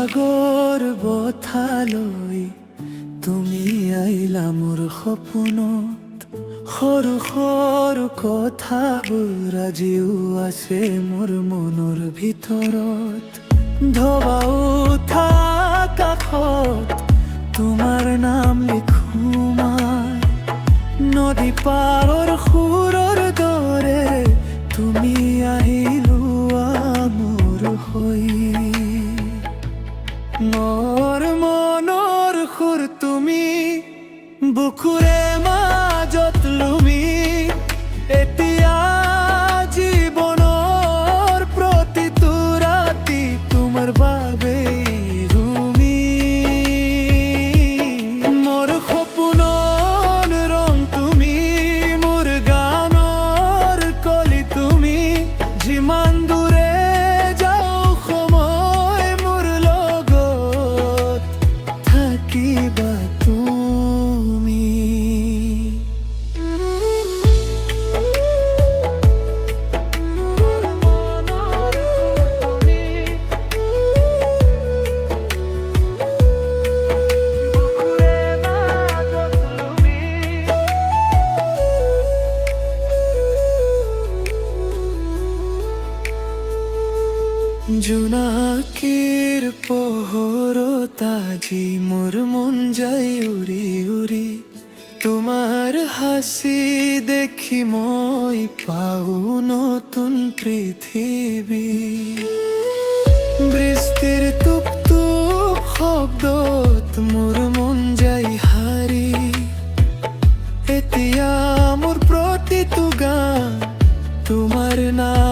সাগর বথালৈ তুমি আইলা মোৰ সপোনত সৰু সৰু কথাবোৰ আজিও আছে মোৰ মনৰ ভিতৰত ধবা উঠা আকাশত তোমাৰ নাম লিখো মই নদী পাৰৰ সুৰৰ দৰে তুমি আহিলোৱা মোৰ হৈ মোৰ মনৰ সুৰ তুমি বুকুৰে মাজত লুমি এতিয়া জীৱনৰ প্ৰতিটো ৰাতি তোমাৰ বাবে ৰুমি মোৰ সপোনৰ ৰং তুমি মোৰ গানৰ কলি তুমি যিমান দূৰে যাও সময় মোৰ লগত থাকিবা তুমি জোনাকীৰ পোহৰত আজি মোৰ মন যায় উৰি উৰি তোমাৰ হাসি দেখি মই পাওঁ নতুন পৃথিৱী বৃষ্টিৰ টুপ টুপ শব্দত মোৰ মন যায় হাৰি এতিয়া মোৰ প্ৰতিটো গান তোমাৰ নাম